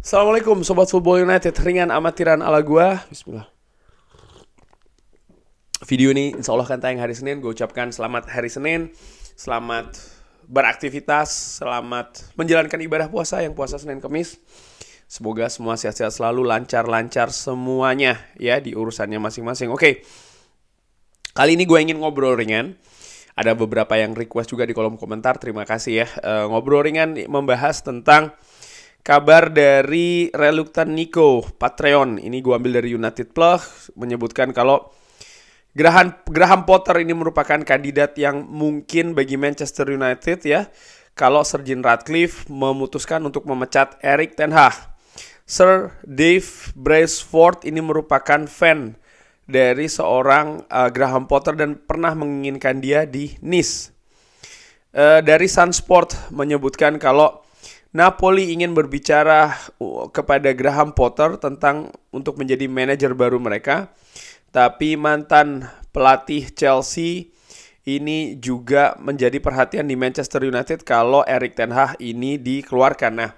Assalamualaikum Sobat Football United. Ringan amatiran ala gua. Bismillah. Video ini insya Allah akan tayang hari Senin. Gue ucapkan selamat hari Senin. Selamat beraktivitas. Selamat menjalankan ibadah puasa. Yang puasa Senin Kamis. Semoga semua sehat-sehat selalu. Lancar-lancar semuanya ya di urusannya masing-masing. Oke. Kali ini gue ingin ngobrol ringan. Ada beberapa yang request juga di kolom komentar. Terima kasih ya. Ngobrol ringan membahas tentang kabar dari Reluctant Nico Patreon. Ini gue ambil dari United Plus. Menyebutkan kalau Graham Potter ini merupakan kandidat yang mungkin bagi Manchester United ya. Kalau Sir Jim Ratcliffe memutuskan untuk memecat Erik ten Hag. Sir Dave Brailsford ini merupakan fan dari seorang Graham Potter dan pernah menginginkan dia di Nice. Dari Sunsport menyebutkan kalau Napoli ingin berbicara kepada Graham Potter tentang untuk menjadi manajer baru mereka. Tapi mantan pelatih Chelsea ini juga menjadi perhatian di Manchester United kalau Erik ten Hag ini dikeluarkan. Nah,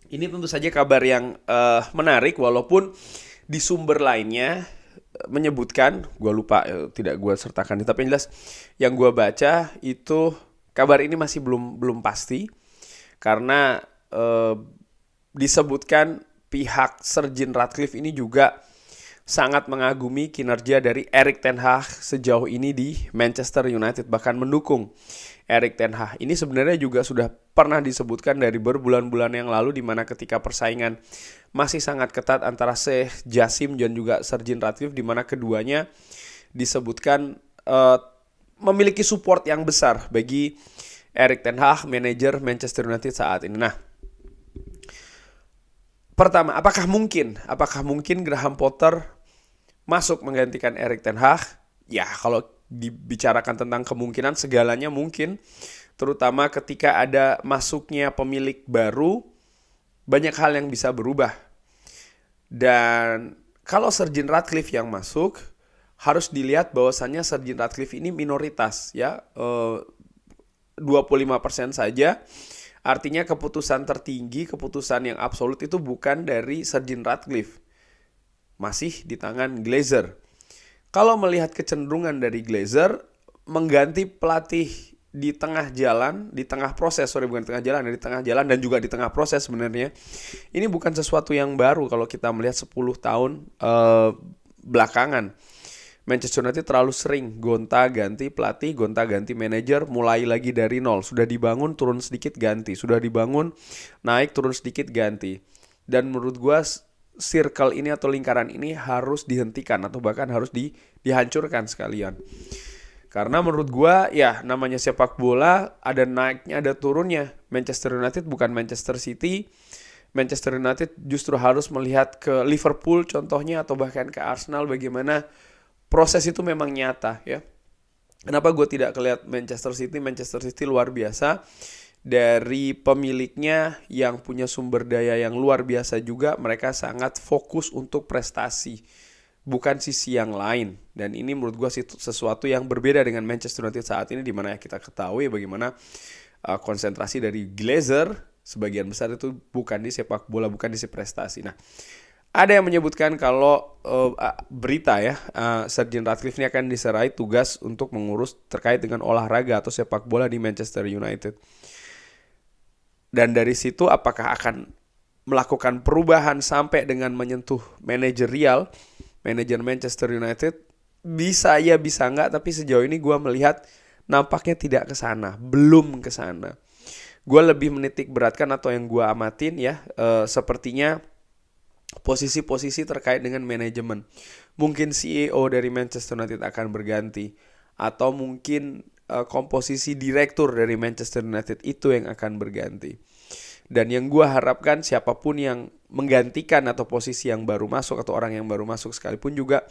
ini tentu saja kabar yang menarik walaupun di sumber lainnya menyebutkan, gue lupa tidak gue sertakan, tapi yang jelas yang gue baca itu kabar ini masih belum pasti karena disebutkan pihak Sir Jim Ratcliffe ini juga sangat mengagumi kinerja dari Erik ten Hag sejauh ini di Manchester United, bahkan mendukung Erik ten Hag. Ini sebenarnya juga sudah pernah disebutkan dari berbulan-bulan yang lalu di mana ketika persaingan masih sangat ketat antara Sheikh Jassim dan juga Sir Jim Ratcliffe di mana keduanya disebutkan memiliki support yang besar bagi Erik ten Hag, manajer Manchester United saat ini. Nah, pertama, apakah mungkin Graham Potter masuk menggantikan Erik ten Hag? Ya, kalau dibicarakan tentang kemungkinan, segalanya mungkin. Terutama ketika ada masuknya pemilik baru, banyak hal yang bisa berubah. Dan kalau Sir Jim Ratcliffe yang masuk, harus dilihat bahwasannya Sir Jim Ratcliffe ini minoritas ya, 25% saja. Artinya keputusan tertinggi, keputusan yang absolut itu bukan dari Sir Jim Ratcliffe. Masih di tangan Glazer. Kalau melihat kecenderungan dari Glazer mengganti pelatih di tengah jalan, di tengah proses, bukan di tengah jalan, di tengah jalan dan juga di tengah proses sebenarnya. Ini bukan sesuatu yang baru kalau kita melihat 10 tahun belakangan. Manchester United terlalu sering gonta-ganti pelatih, gonta-ganti manajer, mulai lagi dari nol. Sudah dibangun, turun sedikit ganti. Sudah dibangun, naik, turun sedikit ganti. Dan menurut gue circle ini atau lingkaran ini harus dihentikan atau bahkan harus dihancurkan sekalian. Karena menurut gue ya namanya sepak bola ada naiknya ada turunnya. Manchester United bukan Manchester City. Manchester United justru harus melihat ke Liverpool contohnya atau bahkan ke Arsenal bagaimana proses itu memang nyata ya. Kenapa gue tidak kelihatan Manchester City? Manchester City luar biasa. Dari pemiliknya yang punya sumber daya yang luar biasa juga, mereka sangat fokus untuk prestasi, bukan sisi yang lain. Dan ini menurut gue sesuatu yang berbeda dengan Manchester United saat ini, di mana kita ketahui bagaimana konsentrasi dari Glazer sebagian besar itu bukan di sepak bola, bukan di prestasi. Nah, ada yang menyebutkan kalau berita ya, Sir Jim Ratcliffe ini akan diserai tugas untuk mengurus terkait dengan olahraga atau sepak bola di Manchester United. Dan dari situ apakah akan melakukan perubahan sampai dengan menyentuh manajerial, manajer Manchester United? Bisa ya, bisa enggak, tapi sejauh ini gue melihat nampaknya tidak ke sana, belum ke sana. Gue lebih menitik beratkan atau yang gue amatin ya, sepertinya posisi-posisi terkait dengan manajemen. Mungkin CEO dari Manchester United akan berganti, atau mungkin komposisi direktur dari Manchester United itu yang akan berganti. Dan yang gue harapkan siapapun yang menggantikan atau posisi yang baru masuk atau orang yang baru masuk sekalipun juga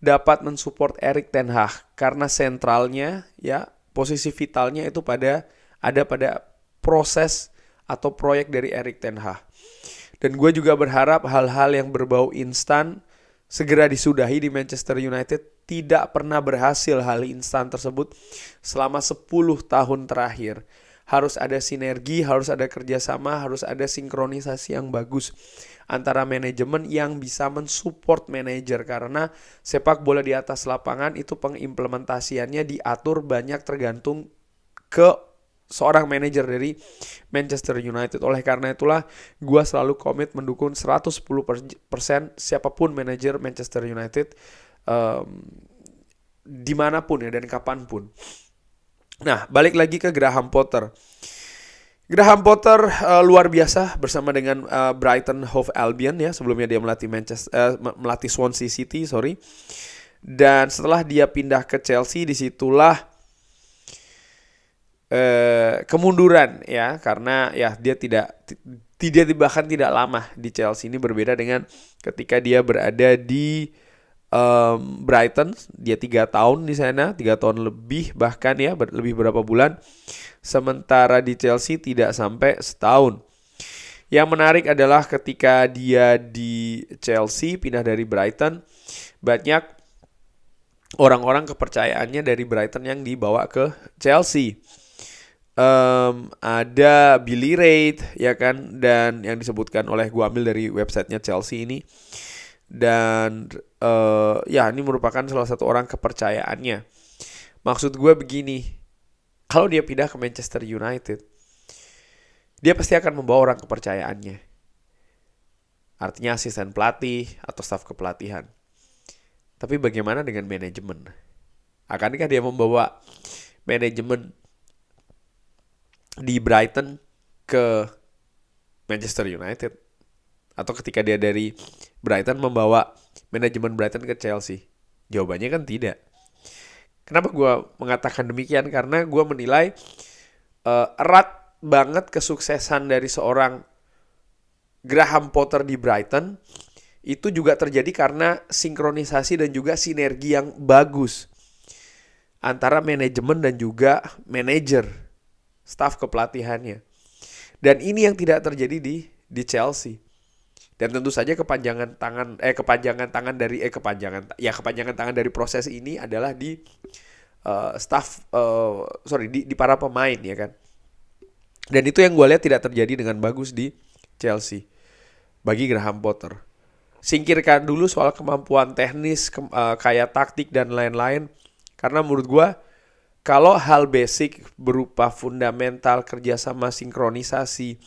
dapat mensupport Erik ten Hag, karena sentralnya ya posisi vitalnya itu pada proses atau proyek dari Erik ten Hag. Dan gue juga berharap hal-hal yang berbau instan segera disudahi di Manchester United. Tidak pernah berhasil hal instan tersebut selama 10 tahun terakhir. harus ada sinergi, harus ada kerjasama, harus ada sinkronisasi yang bagus antara manajemen yang bisa mensupport manajer. Karena sepak bola di atas lapangan itu pengimplementasiannya diatur banyak tergantung ke seorang manajer dari Manchester United. Oleh karena itulah gue selalu komit mendukung 110% siapapun manajer Manchester United, dimanapun ya dan kapanpun. Nah, balik lagi ke Graham Potter. Graham Potter luar biasa bersama dengan Brighton Hove Albion ya. Sebelumnya dia melatih Swansea City, Dan setelah dia pindah ke Chelsea, disitulah kemunduran ya, karena ya dia bahkan tidak lama di Chelsea. Ini berbeda dengan ketika dia berada di Brighton. Dia 3 tahun di sana, 3 tahun lebih bahkan ya, lebih berapa bulan. Sementara di Chelsea tidak sampai setahun. Yang menarik adalah ketika dia di Chelsea pindah dari Brighton, banyak orang-orang kepercayaannya dari Brighton yang dibawa ke Chelsea. Ada Billy Reid ya kan, dan yang disebutkan oleh gue ambil dari websitenya Chelsea ini, dan ya ini merupakan salah satu orang kepercayaannya. Maksud gue begini, kalau dia pindah ke Manchester United, dia pasti akan membawa orang kepercayaannya, artinya asisten pelatih atau staf kepelatihan. Tapi bagaimana dengan manajemen? Akankah dia membawa manajemen di Brighton ke Manchester United? Atau ketika dia dari Brighton membawa manajemen Brighton ke Chelsea? Jawabannya kan tidak. Kenapa gue mengatakan demikian? Karena gue menilai erat banget kesuksesan dari seorang Graham Potter di Brighton itu juga terjadi karena sinkronisasi dan juga sinergi yang bagus antara manajemen dan juga manajer, staf kepelatihannya. Dan ini yang tidak terjadi di Chelsea. Dan tentu saja kepanjangan tangan dari proses ini adalah di di para pemain ya kan. Dan itu yang gue lihat tidak terjadi dengan bagus di Chelsea bagi Graham Potter. Singkirkan dulu soal kemampuan teknis, kayak taktik dan lain-lain. Karena menurut gue, kalau hal basic berupa fundamental, kerjasama, sinkronisasi,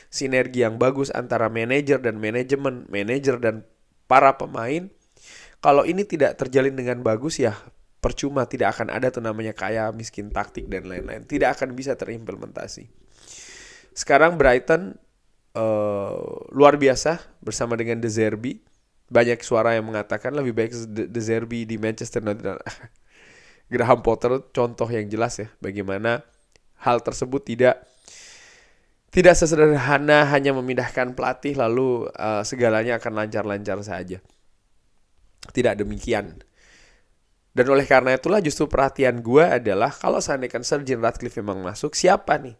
sinergi yang bagus antara manajer dan manajemen, manajer dan para pemain, kalau ini tidak terjalin dengan bagus ya percuma, tidak akan ada tuh namanya kaya, miskin, taktik dan lain-lain. Tidak akan bisa terimplementasi. Sekarang Brighton luar biasa bersama dengan De Zerbi. Banyak suara yang mengatakan lebih baik De Zerbi di Manchester United. Graham Potter contoh yang jelas ya bagaimana hal tersebut tidak sesederhana hanya memindahkan pelatih lalu segalanya akan lancar-lancar saja. Tidak demikian. Dan oleh karena itulah justru perhatian gue adalah kalau seandainya Sir Jim Ratcliffe memang masuk, siapa nih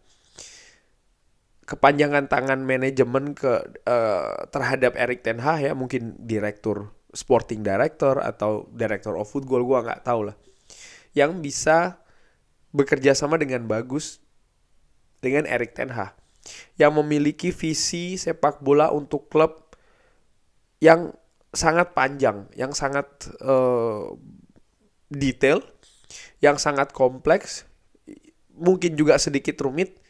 kepanjangan tangan manajemen terhadap Erik ten Hag ya, mungkin direktur, sporting director atau director of football, gue nggak tahu lah, yang bisa bekerja sama dengan bagus dengan Erik ten Hag, yang memiliki visi sepak bola untuk klub yang sangat panjang, yang sangat detail, yang sangat kompleks, mungkin juga sedikit rumit,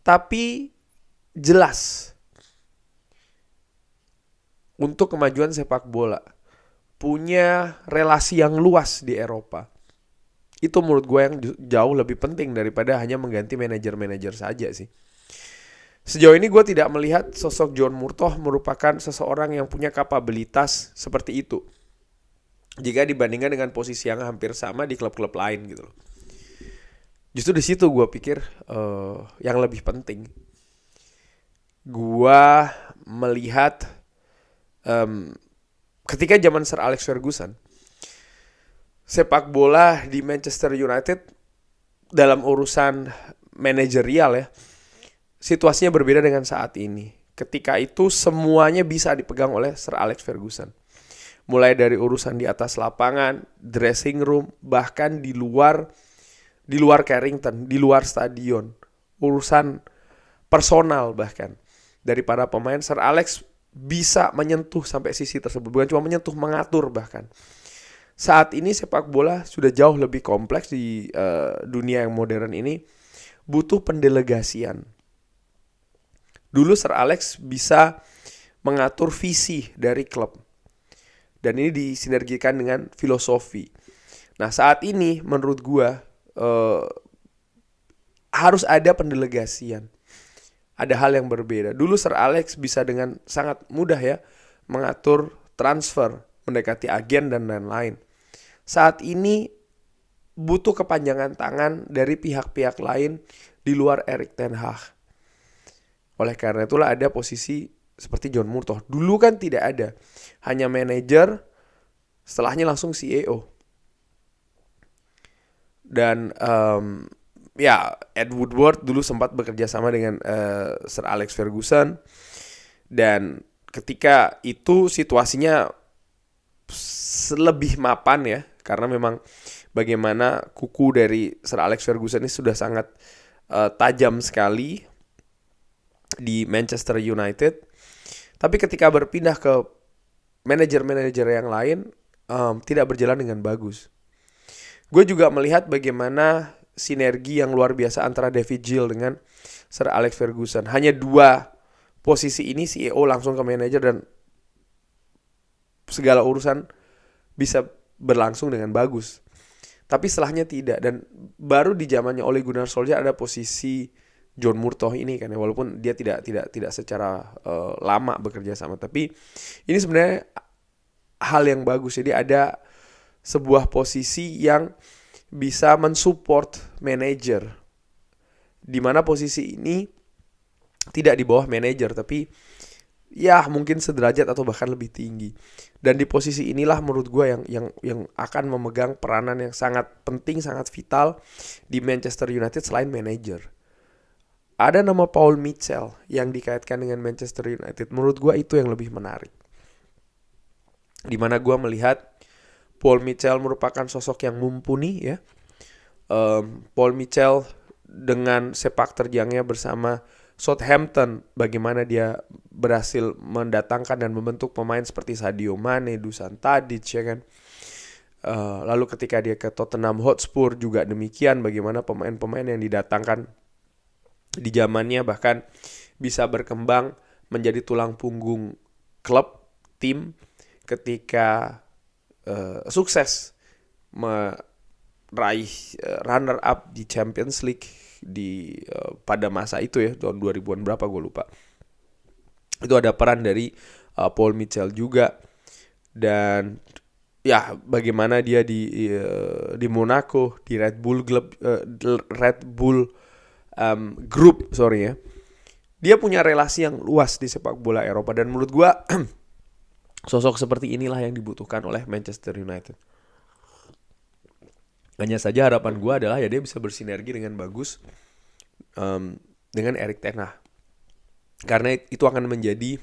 tapi jelas untuk kemajuan sepak bola. Punya relasi yang luas di Eropa. Itu menurut gue yang jauh lebih penting daripada hanya mengganti manajer-manajer saja sih. Sejauh ini gue tidak melihat sosok John Murtough merupakan seseorang yang punya kapabilitas seperti itu jika dibandingkan dengan posisi yang hampir sama di klub-klub lain gitu loh. Justru di situ gue pikir yang lebih penting. Gue melihat ketika zaman Sir Alex Ferguson, sepak bola di Manchester United dalam urusan manajerial ya, situasinya berbeda dengan saat ini. Ketika itu semuanya bisa dipegang oleh Sir Alex Ferguson. Mulai dari urusan di atas lapangan, dressing room, bahkan di luar Carrington, di luar stadion. urusan personal bahkan daripada pemain. Sir Alex bisa menyentuh sampai sisi tersebut, bukan cuma menyentuh, mengatur bahkan. Saat ini sepak bola sudah jauh lebih kompleks di dunia yang modern ini, butuh pendelegasian. Dulu Sir Alex bisa mengatur visi dari klub, dan ini disinergikan dengan filosofi. Nah, saat ini menurut gua harus ada pendelegasian. Ada hal yang berbeda. Dulu Sir Alex bisa dengan sangat mudah ya mengatur transfer, mendekati agen dan lain-lain. Saat ini butuh kepanjangan tangan dari pihak-pihak lain di luar Erik ten Hag. Oleh karena itulah ada posisi seperti John Murtough. Dulu kan tidak ada, hanya manajer, setelahnya langsung CEO. Dan ya, Ed Woodward dulu sempat bekerja sama dengan Sir Alex Ferguson. Dan ketika itu situasinya lebih mapan ya, karena memang bagaimana kuku dari Sir Alex Ferguson ini sudah sangat tajam sekali di Manchester United. Tapi ketika berpindah ke manajer-manajer yang lain, tidak berjalan dengan bagus. Gue juga melihat bagaimana sinergi yang luar biasa antara David Gill dengan Sir Alex Ferguson. Hanya 2 posisi ini, CEO langsung ke manajer, dan segala urusan bisa berlangsung dengan bagus. Tapi setelahnya tidak. Dan baru di zamannya Ole Gunnar Solskjaer ada posisi John Murtough ini kan ya, walaupun dia tidak secara lama bekerja sama, tapi ini sebenarnya hal yang bagus. Jadi ada sebuah posisi yang bisa mensupport manajer, di mana posisi ini tidak di bawah manajer, tapi ya mungkin sederajat atau bahkan lebih tinggi. Dan di posisi inilah menurut gue yang akan memegang peranan yang sangat penting, sangat vital di Manchester United selain manajer. Ada nama Paul Mitchell yang dikaitkan dengan Manchester United. Menurut gue itu yang lebih menarik. Dimana gue melihat Paul Mitchell merupakan sosok yang mumpuni ya. Paul Mitchell dengan sepak terjangnya bersama Southampton, bagaimana dia berhasil mendatangkan dan membentuk pemain seperti Sadio Mane, Dusan Tadic ya kan. Lalu ketika dia ke Tottenham Hotspur juga demikian, bagaimana pemain-pemain yang didatangkan di zamannya bahkan bisa berkembang menjadi tulang punggung klub, tim ketika sukses meraih runner up di Champions League pada masa itu ya, tahun 2000-an berapa gue lupa. Itu ada peran dari Paul Mitchell juga. Dan ya bagaimana dia di Monaco, di Red Bull Group ya. Dia punya relasi yang luas di sepak bola Eropa, dan menurut gue sosok seperti inilah yang dibutuhkan oleh Manchester United. Hanya saja harapan gue adalah ya dia bisa bersinergi dengan bagus dengan Erik ten Hag. Karena itu akan menjadi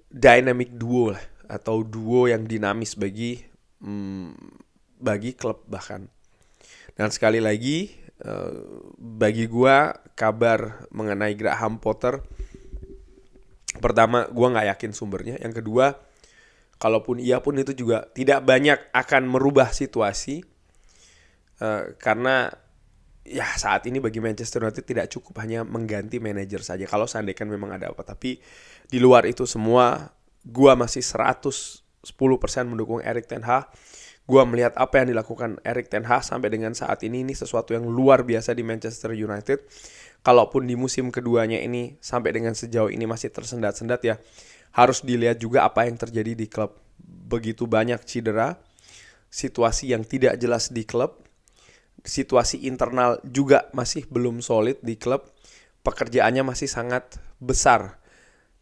dynamic duo lah, atau duo yang dinamis bagi klub bahkan. Dan sekali lagi bagi gue kabar mengenai Graham Potter, pertama gue gak yakin sumbernya. Yang kedua, kalaupun iya pun itu juga tidak banyak akan merubah situasi. Karena ya saat ini bagi Manchester United tidak cukup hanya mengganti manajer saja, kalau seandainya memang ada apa. Tapi di luar itu semua, gue masih 110% mendukung Erik ten Hag. Gue melihat apa yang dilakukan Erik ten Hag sampai dengan saat ini sesuatu yang luar biasa di Manchester United. Kalaupun di musim keduanya ini sampai dengan sejauh ini masih tersendat-sendat ya, harus dilihat juga apa yang terjadi di klub. Begitu banyak cedera, situasi yang tidak jelas di klub, situasi internal juga masih belum solid di klub, pekerjaannya masih sangat besar.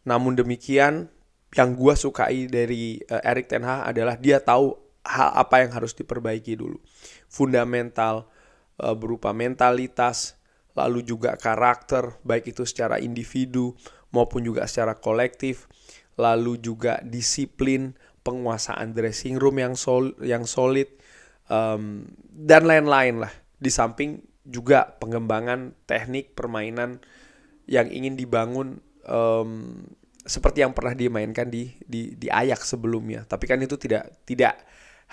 Namun demikian, yang gue sukai dari Erik ten Hag adalah dia tahu hal apa yang harus diperbaiki dulu. Fundamental berupa mentalitas, lalu juga karakter, baik itu secara individu maupun juga secara kolektif, lalu juga disiplin, penguasaan dressing room yang solid, dan lain-lain lah. Di samping juga pengembangan teknik permainan yang ingin dibangun seperti yang pernah dimainkan di Ajax sebelumnya. Tapi kan itu tidak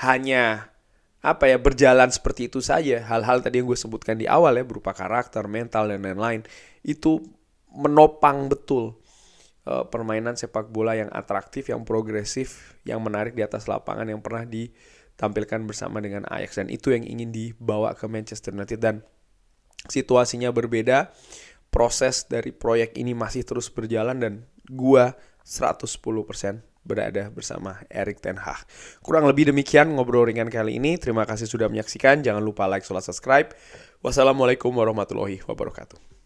hanya berjalan seperti itu saja. Hal-hal tadi yang gue sebutkan di awal ya, berupa karakter, mental, dan lain-lain, itu menopang betul permainan sepak bola yang atraktif, yang progresif, yang menarik di atas lapangan yang pernah ditampilkan bersama dengan Ajax. Dan itu yang ingin dibawa ke Manchester United. Dan situasinya berbeda, proses dari proyek ini masih terus berjalan, dan gua 110% berada bersama Erik ten Hag. Kurang lebih demikian ngobrol ringan kali ini. Terima kasih sudah menyaksikan. Jangan lupa like, subscribe. Wassalamualaikum warahmatullahi wabarakatuh.